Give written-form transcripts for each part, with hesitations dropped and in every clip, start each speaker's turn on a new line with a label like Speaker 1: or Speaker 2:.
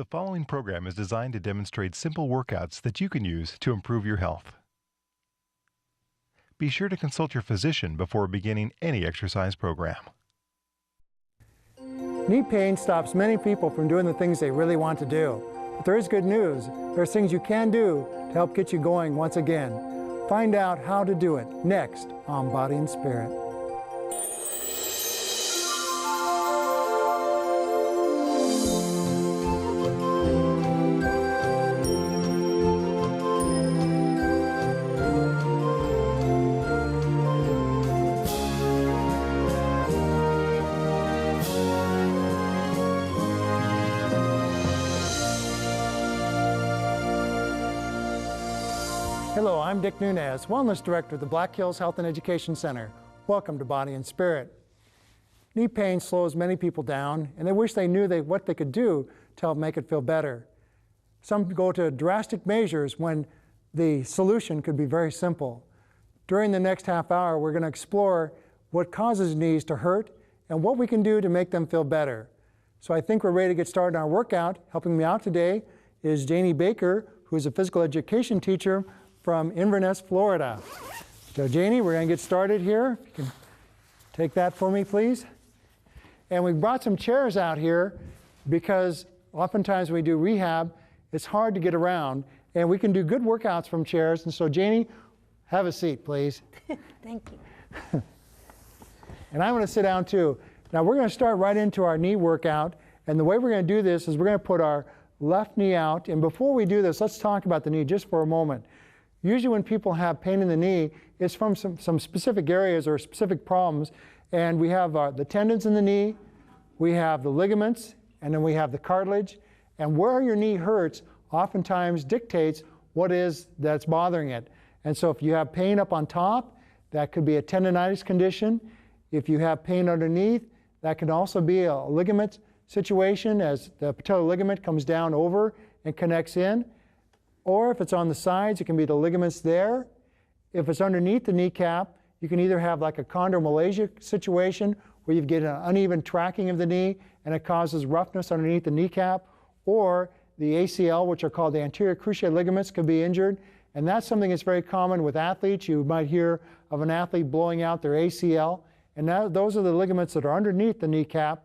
Speaker 1: The following program is designed to demonstrate simple workouts that you can use to improve your health. Be sure to consult your physician before beginning any exercise program.
Speaker 2: Knee pain stops many people from doing the things they really want to do. But there is good news. There's things you can do to help get you going once again. Find out how to do it next on Body and Spirit. Hello, I'm Dick Nunez, Wellness Director of the Black Hills Health and Education Center. Welcome to Body and Spirit. Knee pain slows many people down, and they wish they knew what they could do to help make it feel better. Some go to drastic measures when the solution could be very simple. During the next half hour, we're going to explore what causes knees to hurt and what we can do to make them feel better. So I think we're ready to get started on our workout. Helping me out today is Janie Baker, who is a physical education teacher from Inverness, Florida. So Janie, we're going to get started here. If you can take that for me, please. And we brought some chairs out here because oftentimes when we do rehab, it's hard to get around, and we can do good workouts from chairs. And so Janie, have a seat, please.
Speaker 3: Thank you.
Speaker 2: And I'm going to sit down too. Now we're going to start right into our knee workout, and the way we're going to do this is we're going to put our left knee out. And before we do this, let's talk about the knee just for a moment. Usually when people have pain in the knee, it's from some specific areas or specific problems. And we have the tendons in the knee, we have the ligaments, and then we have the cartilage. And where your knee hurts oftentimes dictates what is that's bothering it. And so if you have pain up on top, that could be a tendonitis condition. If you have pain underneath, that can also be a ligament situation as the patellar ligament comes down over and connects in. Or if it's on the sides, it can be the ligaments there. If it's underneath the kneecap, you can either have like a chondromalacia situation where you get an uneven tracking of the knee and it causes roughness underneath the kneecap, or the ACL, which are called the anterior cruciate ligaments, could be injured. And that's something that's very common with athletes. You might hear of an athlete blowing out their ACL, and those are the ligaments that are underneath the kneecap.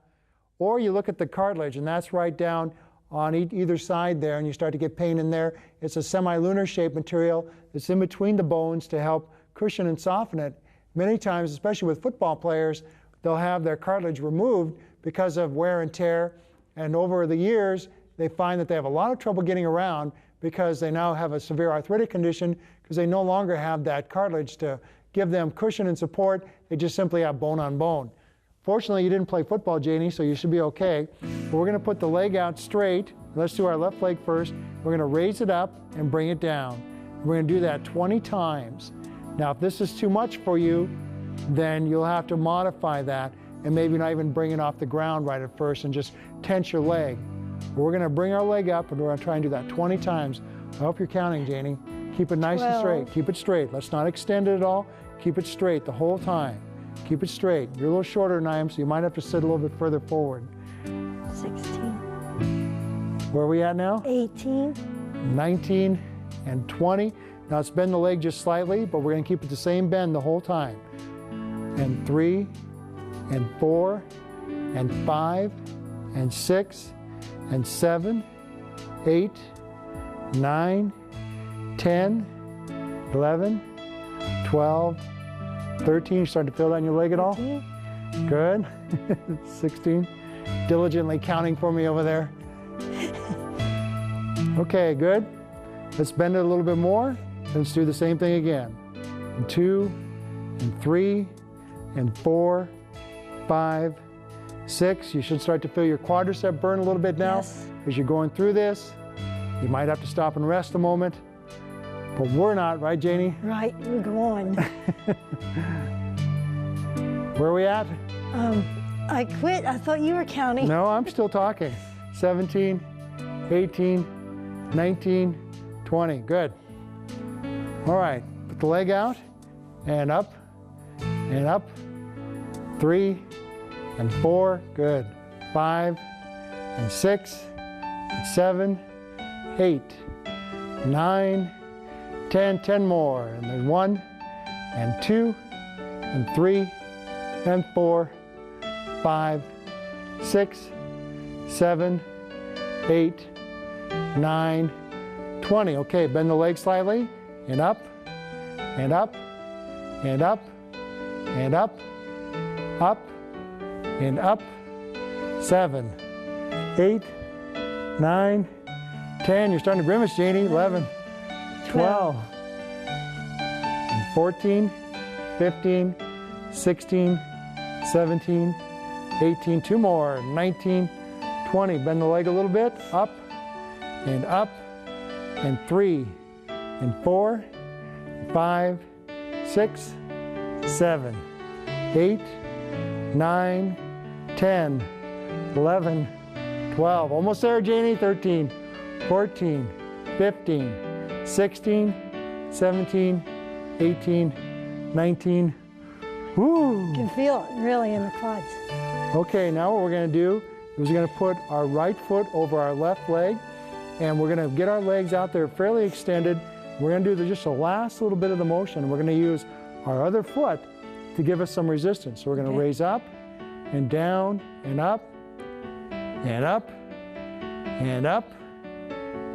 Speaker 2: Or you look at the cartilage, and that's right down on either side there, and you start to get pain in there. It's a semilunar shaped material that's in between the bones to help cushion and soften it. Many times, especially with football players, they'll have their cartilage removed because of wear and tear, and over the years they find that they have a lot of trouble getting around because they now have a severe arthritic condition because they no longer have that cartilage to give them cushion and support. They just simply have bone on bone. Fortunately, you didn't play football, Janie, so you should be okay. But we're going to put the leg out straight. Let's do our left leg first. We're going to raise it up and bring it down. We're going to do that 20 times. Now, if this is too much for you, then you'll have to modify that and maybe not even bring it off the ground right at first and just tense your leg. But we're going to bring our leg up and we're going to try and do that 20 times. I hope you're counting, Janie. Keep it nice and straight. Keep it straight. Let's not extend it at all. Keep it straight the whole time. Keep it straight. You're a little shorter than I am, so you might have to sit a little bit further forward.
Speaker 3: 16.
Speaker 2: Where are we at now?
Speaker 3: 18.
Speaker 2: 19 and 20. Now let's bend the leg just slightly, but we're going to keep it the same bend the whole time. And 3, and 4, and 5, and 6, and 7, 8, 9, 10, 11, 12, 13, you starting to feel that in your leg at all?
Speaker 3: 15.
Speaker 2: Good. 16. Diligently counting for me over there. Okay, good. Let's bend it a little bit more. Let's do the same thing again. And 2, and 3, and 4, 5, 6. You should start to feel your quadricep burn a little bit now.
Speaker 3: Yes.
Speaker 2: As you're going through this. You might have to stop and rest a moment. But we're not, right, Janie?
Speaker 3: Right, we're going.
Speaker 2: Where are we at?
Speaker 3: I quit. I thought you were counting.
Speaker 2: No, I'm still talking. 17, 18, 19, 20. Good. All right, put the leg out and up and up. 3 and 4. Good. 5 and 6 7, 8, 9, 10. 10 more. And there's 1 and 2 and 3 and 4, 5, 6, 7, 8, 9, 20. Okay, bend the leg slightly and up and up and up and up, up and up. 7, 8, 9, 10. You're starting to grimace, Janie. 11, 12, 14, 15, 16, 17, 18. 2 more. 19, 20. Bend the leg a little bit. Up and up. And 3 and 4, 5, 6, 7, 8, 9, 10, 11, 12. Almost there, Janie. 13, 14, 15, 16, 17, 18, 19. Woo!
Speaker 3: You can feel it really in the quads.
Speaker 2: Okay, now what we're going to do is we're going to put our right foot over our left leg, and we're going to get our legs out there fairly extended. We're going to do just the last little bit of the motion. We're going to use our other foot to give us some resistance. So we're going to raise up and down and up and up and up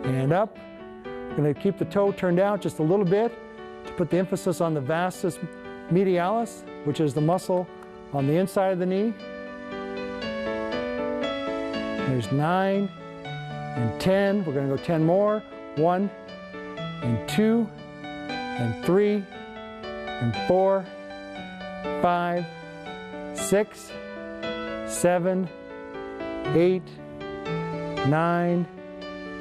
Speaker 2: and up. We're going to keep the toe turned out just a little bit to put the emphasis on the vastus medialis, which is the muscle on the inside of the knee. There's 9 and 10. We're going to go 10 more. 1 and 2 and 3 and 4, 5, 6, 7, 8, 9,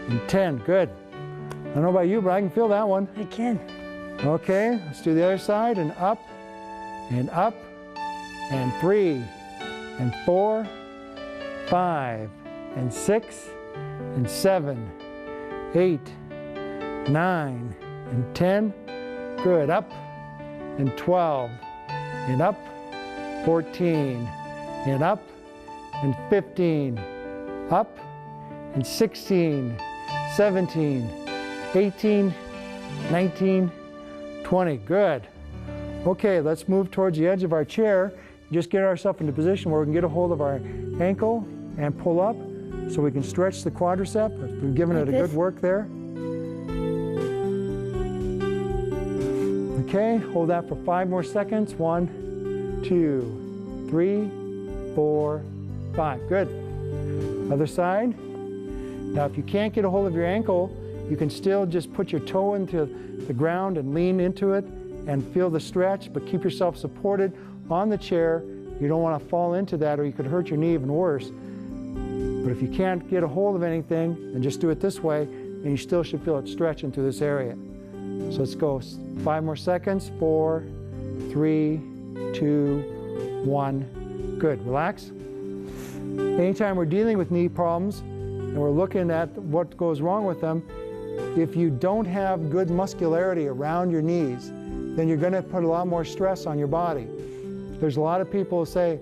Speaker 2: and 10. Good. I don't know about you, but I can feel that one.
Speaker 3: I can.
Speaker 2: Okay, let's do the other side, and up and up and 3 and 4, 5 and 6 and 7, 8, 9 and 10. Good. Up and 12 and up, 14 and up and 15, up and 16, 17, 18, 19, 20. Good. Okay, let's move towards the edge of our chair. Just get ourselves into a position where we can get a hold of our ankle and pull up so we can stretch the quadricep. We've given it a good work there. Okay, hold that for 5 more seconds. 1, 2, 3, 4, 5. Good. Other side. Now, if you can't get a hold of your ankle, you can still just put your toe into the ground and lean into it and feel the stretch, but keep yourself supported on the chair. You don't want to fall into that or you could hurt your knee even worse. But if you can't get a hold of anything, then just do it this way and you still should feel it stretching through this area. So let's go 5 more seconds. 4, 3, 2, 1. Good. Relax. Anytime we're dealing with knee problems and we're looking at what goes wrong with them, if you don't have good muscularity around your knees, then you're going to put a lot more stress on your body. There's a lot of people who say,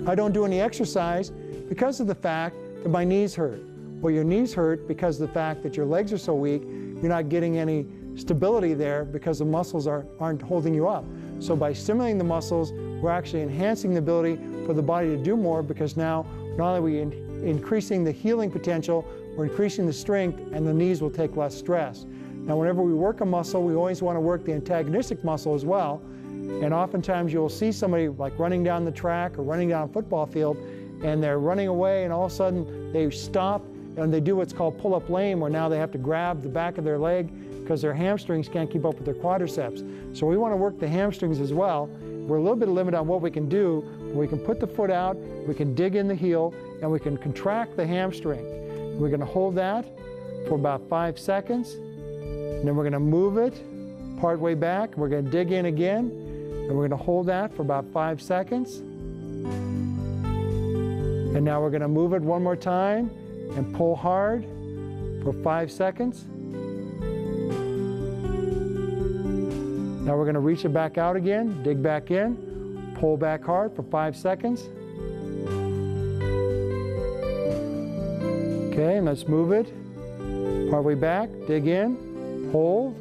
Speaker 2: I don't do any exercise because of the fact that my knees hurt. Well, your knees hurt because of the fact that your legs are so weak, you're not getting any stability there because the muscles aren't holding you up. So by stimulating the muscles, we're actually enhancing the ability for the body to do more, because now not only are we increasing the healing potential, we're increasing the strength, and the knees will take less stress. Now, whenever we work a muscle, we always want to work the antagonistic muscle as well. And oftentimes you'll see somebody like running down the track or running down a football field, and they're running away, and all of a sudden they stop and they do what's called pull-up lame, where now they have to grab the back of their leg because their hamstrings can't keep up with their quadriceps. So we want to work the hamstrings as well. We're a little bit limited on what we can do. We can put the foot out, we can dig in the heel, and we can contract the hamstring. We're going to hold that for about 5 seconds, and then we're going to move it part way back. We're going to dig in again, and we're going to hold that for about 5 seconds. And now we're going to move it one more time and pull hard for 5 seconds. Now we're going to reach it back out again, dig back in, pull back hard for 5 seconds. Okay, and let's move it. Partway back, dig in, hold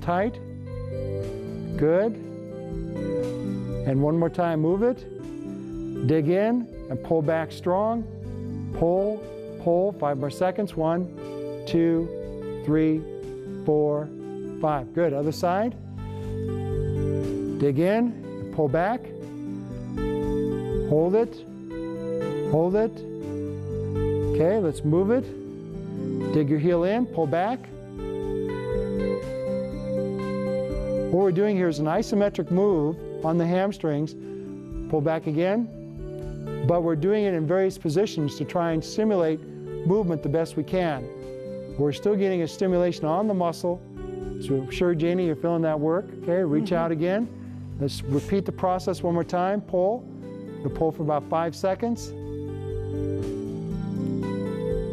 Speaker 2: tight. Good. And one more time, move it. Dig in and pull back strong. Pull, 5 more seconds. 1, 2, 3, 4, 5. Good, other side. Dig in and pull back. Hold it. Okay, let's move it. Dig your heel in, pull back. What we're doing here is an isometric move on the hamstrings. Pull back again, but we're doing it in various positions to try and simulate movement the best we can. We're still getting a stimulation on the muscle. So I'm sure, Janie, you're feeling that work. Okay, reach out again. Let's repeat the process one more time. Pull. You'll pull for about 5 seconds.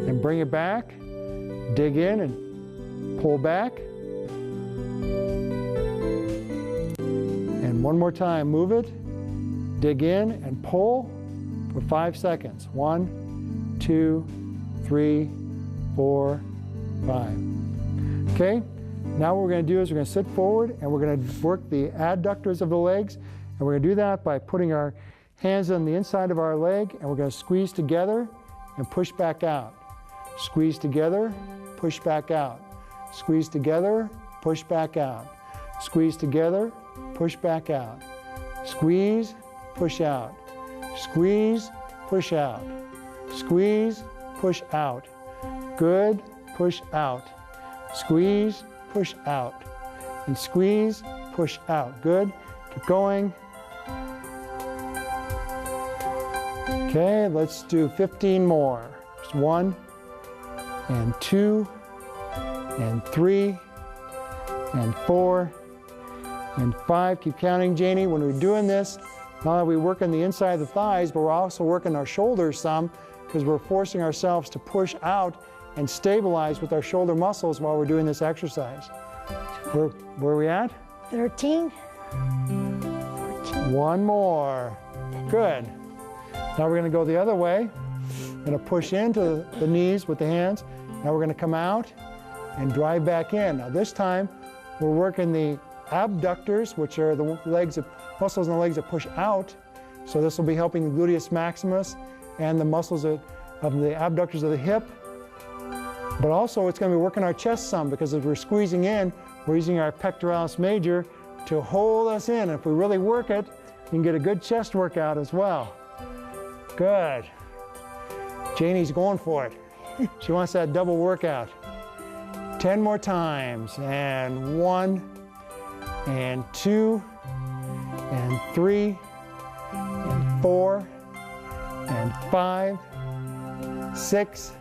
Speaker 2: And bring it back. Dig in and pull back. And one more time, move it. Dig in and pull for 5 seconds. 1, 2, 3, 4, 5. Okay, now what we're going to do is we're going to sit forward and we're going to work the adductors of the legs. And we're going to do that by putting our hands on the inside of our leg, and we're going to squeeze together and push back out. Squeeze together, push back out. Squeeze together, push back out. Squeeze together, push back out. Squeeze, push out. Squeeze, push out. Squeeze, push out. Good, push out. Squeeze, push out. And squeeze, push out. Good. Keep going. Okay, let's do 15 more. Just 1 and 2 and 3 and 4 and 5. Keep counting, Janie. When we're doing this, not only are we working the inside of the thighs, but we're also working our shoulders some, because we're forcing ourselves to push out and stabilize with our shoulder muscles while we're doing this exercise. Where are we at?
Speaker 3: 13.
Speaker 2: 1 more. Good. Now we're going to go the other way. Going to push into the knees with the hands. Now we're going to come out and drive back in. Now this time we're working the abductors, which are the muscles in the legs that push out. So this will be helping the gluteus maximus and the muscles of the abductors of the hip. But also it's going to be working our chest some, because as we're squeezing in, we're using our pectoralis major to hold us in. If we really work it, you can get a good chest workout as well. Good. Janie's going for it. She wants that double workout. 10 more times. And 1, and 2, and 3, and 4, and 5, 6,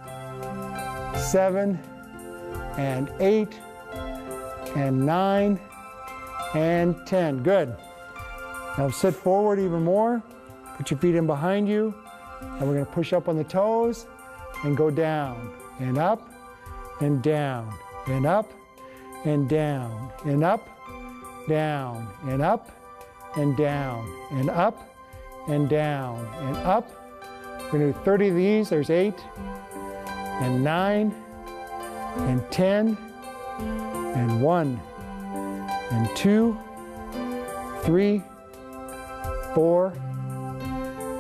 Speaker 2: 7, and 8, and 9, and 10. Good. Now sit forward even more. Put your feet in behind you. And we're going to push up on the toes and go down and up and down and up and down and up, down and up and down and up and down and up. We're going to do 30 of these. There's 8 and 9 and 10 and 1 and 2, 3, 4,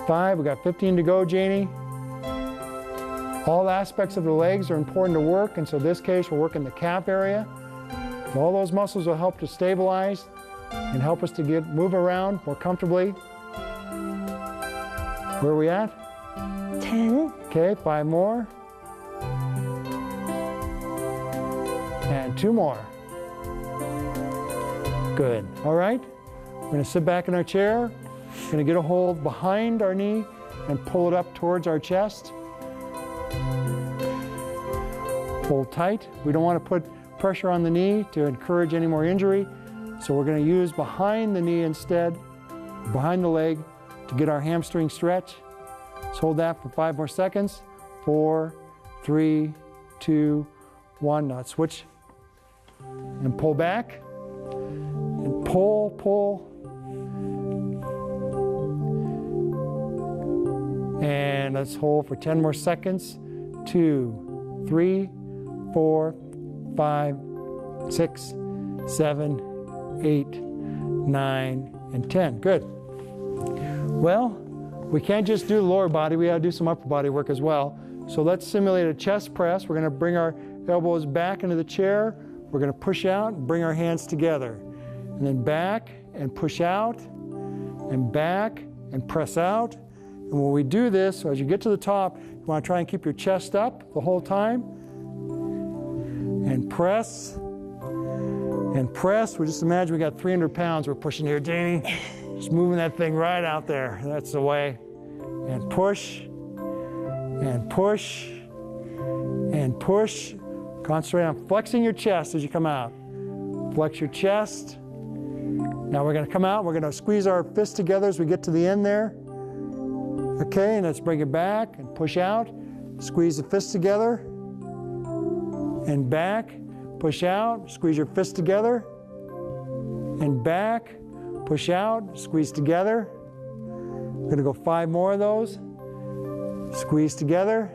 Speaker 2: 5. We got 15 to go, Janie. All aspects of the legs are important to work, and so in this case we're working the calf area. All those muscles will help to stabilize and help us to move around more comfortably. Where are we at?
Speaker 3: 10.
Speaker 2: Okay, 5 more. And 2 more. Good. All right. We're going to sit back in our chair. We're going to get a hold behind our knee and pull it up towards our chest. Hold tight. We don't want to put pressure on the knee to encourage any more injury. So we're going to use behind the knee instead, behind the leg, to get our hamstring stretch. Let's hold that for 5 more seconds. 4, 3, 2, 1. Now switch and pull back. And pull, pull. And let's hold for 10 more seconds. 2, 3, 4, 5, 6, 7, 8, 9, and 10. Good. Well, we can't just do the lower body, we gotta do some upper body work as well. So let's simulate a chest press. We're gonna bring our elbows back into the chair. We're gonna push out and bring our hands together. And then back and push out, and back and press out. And when we do this, so as you get to the top, you wanna try and keep your chest up the whole time. And press, and press. We just imagine we got 300 pounds we're pushing here, Janie. Just moving that thing right out there. That's the way. And push, and push, and push. Concentrate on flexing your chest as you come out. Flex your chest. Now we're gonna come out, we're gonna squeeze our fists together as we get to the end there. Okay, and let's bring it back and push out. Squeeze the fists together. And back, push out, squeeze your fists together. And back, push out, squeeze together. We're gonna go 5 more of those. Squeeze together.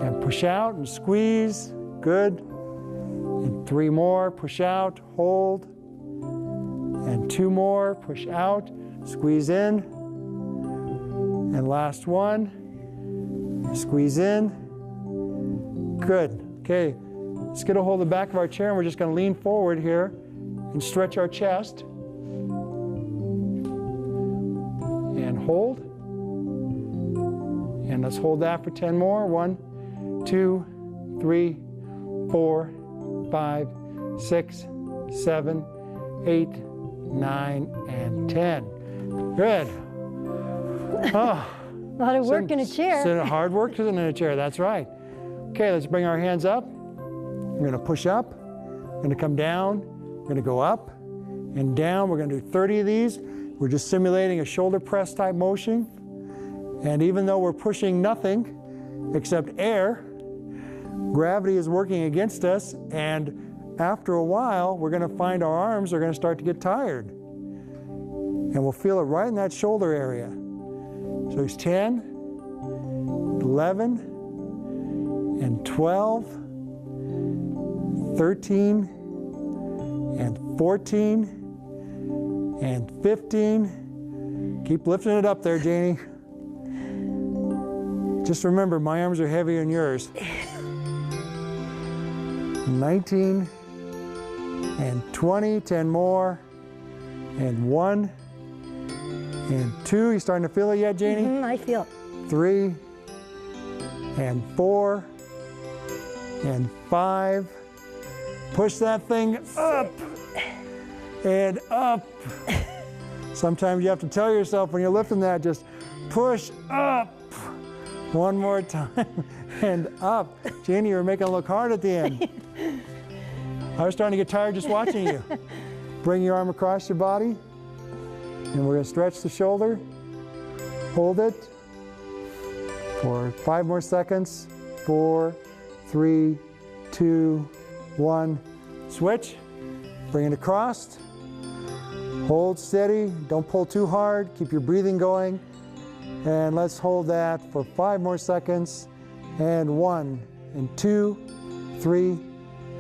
Speaker 2: And push out and squeeze, good. And 3 more, push out, hold. And 2 more, push out, squeeze in. And last one, squeeze in. Good, okay. Let's get a hold of the back of our chair and we're just gonna lean forward here and stretch our chest. And hold. And let's hold that for 10 more. 1, 2, 3, 4, 5, 6, 7, 8, 9, and 10. Good. Oh,
Speaker 3: A lot of work in a chair.
Speaker 2: Hard work sitting in a chair, that's right. Okay, let's bring our hands up. We're gonna push up, we're gonna come down, we're gonna go up and down. We're gonna do 30 of these. We're just simulating a shoulder press type motion. And even though we're pushing nothing except air, gravity is working against us, and after a while, we're gonna find our arms are gonna start to get tired. And we'll feel it right in that shoulder area. So it's 10, 11, and 12, 13, and 14, and 15. Keep lifting it up there, Janie. Just remember, my arms are heavier than yours. 19, and 20, 10 more, and 1, and 2. You starting to feel it yet, Janie?
Speaker 3: I feel it.
Speaker 2: 3, and 4, and 5. Push that thing up and up. Sometimes you have to tell yourself when you're lifting that, just push up. One more time and up. Janie, you're making it look hard at the end. I was starting to get tired just watching you. Bring your arm across your body, and we're gonna stretch the shoulder. Hold it for 5 more seconds. 4, 3, 2, 1. Switch. Bring it across. Hold steady. Don't pull too hard. Keep your breathing going. And let's hold that for 5 more seconds. And 1, and 2, 3,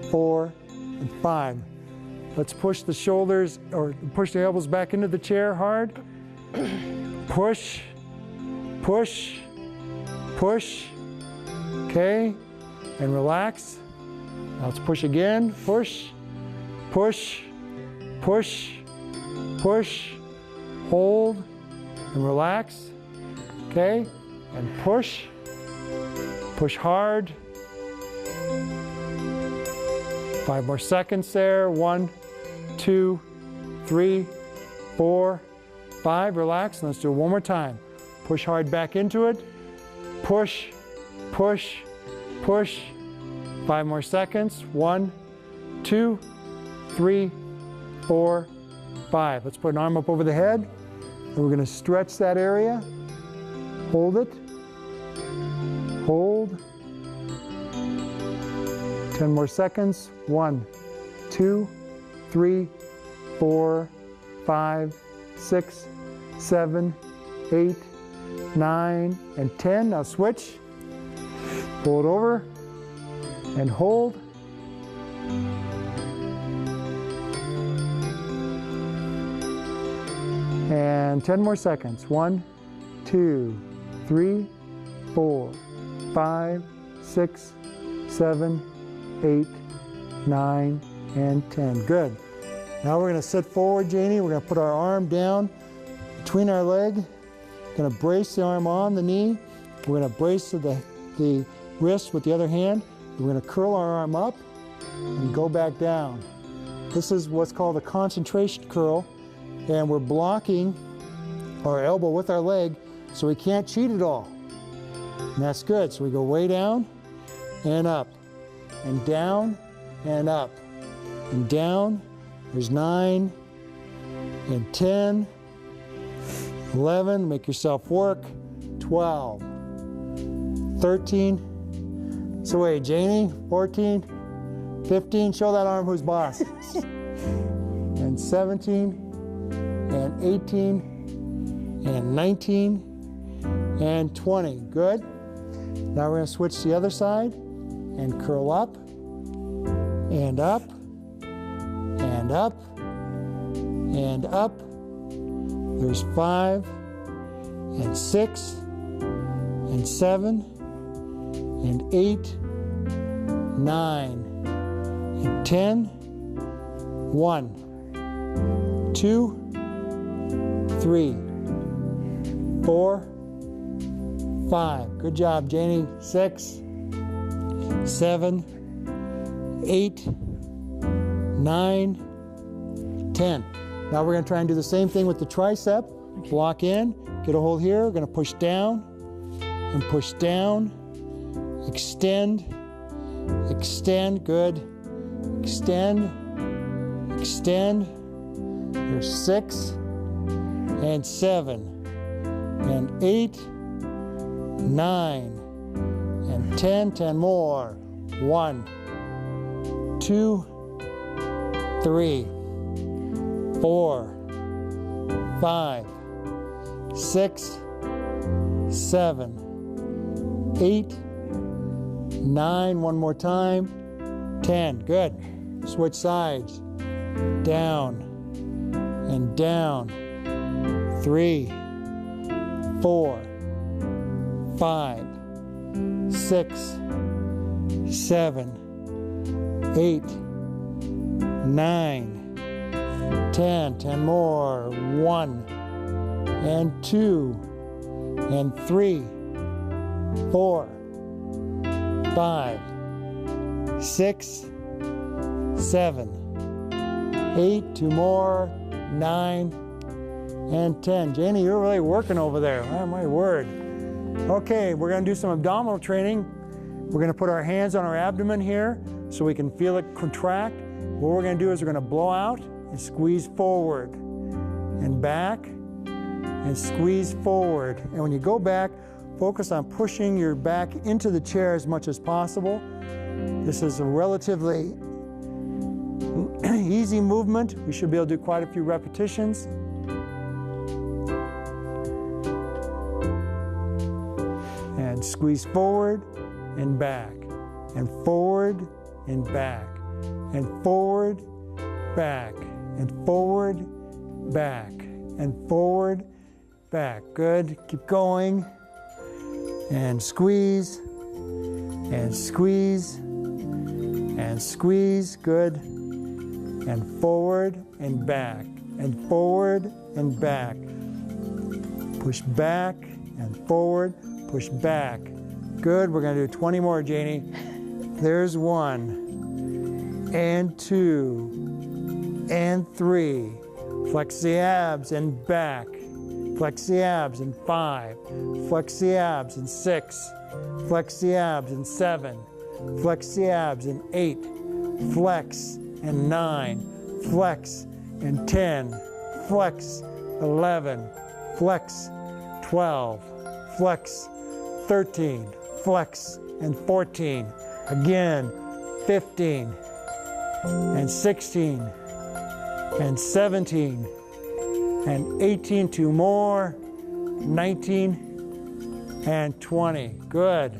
Speaker 2: 4, and 5. Let's push the shoulders, or push the elbows back into the chair hard. Push, push, push. Okay, and relax. Now let's push again. Push, push, push, push. Hold and relax. Okay, and push. Push hard. 5 more seconds there. 1, 2, 3, 4, 5. Relax. Let's do it one more time. Push hard back into it. Push, push, push. 5 more seconds. 1, 2, 3, 4, 5. Let's put an arm up over the head. And we're going to stretch that area. Hold it. Hold. 10 more seconds. 1, 2, 3, 4, 5, 6, 7, 8, 9, and 10. Now switch. Pull it over and hold. And 10 more seconds. 1, 2, 3, 4, 5, 6, 7, 8, 9, and 10. Good. Now we're going to sit forward, Janie. We're going to put our arm down between our leg. Going to brace the arm on the knee. We're going to brace the wrist with the other hand. We're going to curl our arm up and go back down. This is what's called a concentration curl, and we're blocking our elbow with our leg so we can't cheat at all. And that's good. So we go way down and up and down and up and down. There's 9 and 10, 11, make yourself work, 12, 13, so wait, Janie, 14, 15, show that arm who's boss, and 17, and 18, and 19, and 20, good. Now we're going to switch to the other side and curl up, and up, and up, and up. There's 5, and 6, and 7, and 8, 9, and 10. 1, 2, 3, 4, 5. Good job, Janie. 6, 7, 8, 9, 10. Now we're going to try and do the same thing with the tricep. Okay. Block in, get a hold here. We're going to push down and push down. Extend, extend, good. Extend, extend. There's 6 and 7 and 8, 9 and 10. 10 more. 1, 2, 3, 4, 5, 6, 7, 8, 9. One more time. 10. Good. Switch sides. Down and down. 3, 4, 5, 6, 7, 8, 9, 10. 10 more. 1 and 2 and 3, 4, 5, 6, 7, 8. 2 more. 9 and 10. Janie, you're really working over there. Oh, my word. Okay, we're going to do some abdominal training. We're going to put our hands on our abdomen here so we can feel it contract. What we're going to do is we're going to blow out and squeeze forward and back and squeeze forward. And when you go back, focus on pushing your back into the chair as much as possible. This is a relatively easy movement. We should be able to do quite a few repetitions. And squeeze forward and back, and forward and back, and forward, back, and forward, back, and forward, back. Good. Keep going. And squeeze, and squeeze, and squeeze. Good. And forward and back, and forward and back. Push back and forward, push back. Good. We're going to do 20 more, Janie. There's 1 and 2 and 3. Flex the abs and back. Flex the abs in 5. Flex the abs in 6. Flex the abs in 7. Flex the abs in 8. Flex and 9. Flex and 10. Flex 11. Flex 12. Flex 13. Flex and 14. Again, 15 and 16 and 17 and 18. 2 more. 19 and 20. Good.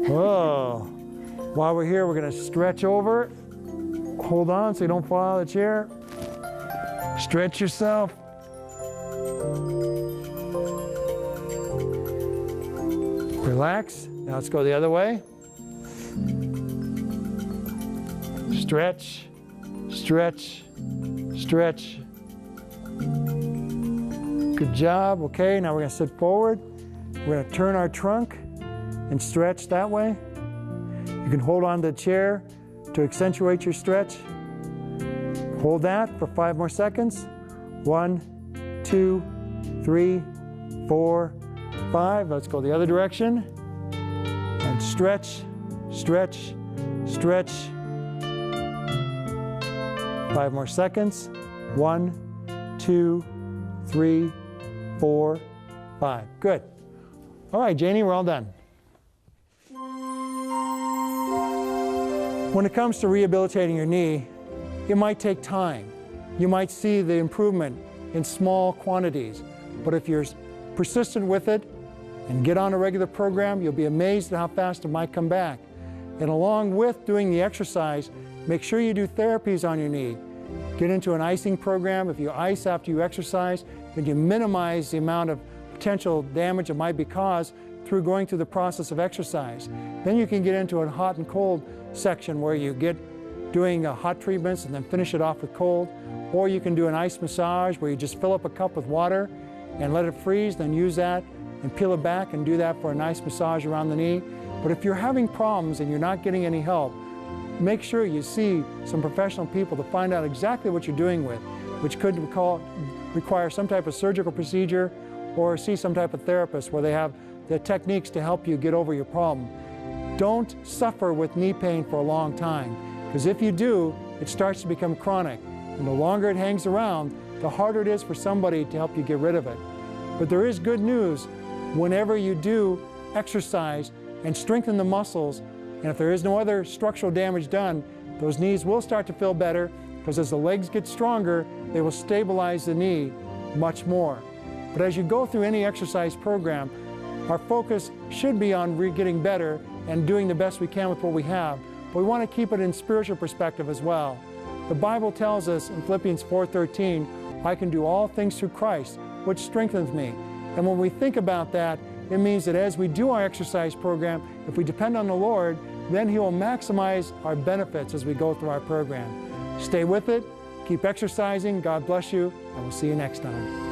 Speaker 2: Whoa. While we're here, we're going to stretch over. Hold on so you don't fall out of the chair. Stretch yourself. Relax. Now let's go the other way. Stretch, stretch, stretch. Good job. Okay, now we're going to sit forward. We're going to turn our trunk and stretch that way. You can hold on to the chair to accentuate your stretch. Hold that for 5 more seconds. 1, 2, 3, 4, 5. Let's go the other direction. And stretch, stretch, stretch. 5 more seconds. 1, 2, 3, 4, 5. Good. All right, Janie, we're all done. When it comes to rehabilitating your knee, it might take time. You might see the improvement in small quantities, but if you're persistent with it and get on a regular program, you'll be amazed at how fast it might come back. And along with doing the exercise, make sure you do therapies on your knee. Get into an icing program. If you ice after you exercise, then you minimize the amount of potential damage that might be caused through going through the process of exercise. Then you can get into a hot and cold section where you get doing hot treatments and then finish it off with cold. Or you can do an ice massage where you just fill up a cup with water and let it freeze, then use that and peel it back and do that for a nice massage around the knee. But if you're having problems and you're not getting any help, make sure you see some professional people to find out exactly what you're doing with, which could require some type of surgical procedure or see some type of therapist where they have the techniques to help you get over your problem. Don't suffer with knee pain for a long time, because if you do, it starts to become chronic. And the longer it hangs around, the harder it is for somebody to help you get rid of it. But there is good news. Whenever you do exercise and strengthen the muscles, and if there is no other structural damage done, those knees will start to feel better, because as the legs get stronger, they will stabilize the knee much more. But as you go through any exercise program, our focus should be on getting better and doing the best we can with what we have. But we want to keep it in spiritual perspective as well. The Bible tells us in Philippians 4:13, I can do all things through Christ, which strengthens me. And when we think about that, it means that as we do our exercise program, if we depend on the Lord, then He will maximize our benefits as we go through our program. Stay with it, keep exercising, God bless you, and we'll see you next time.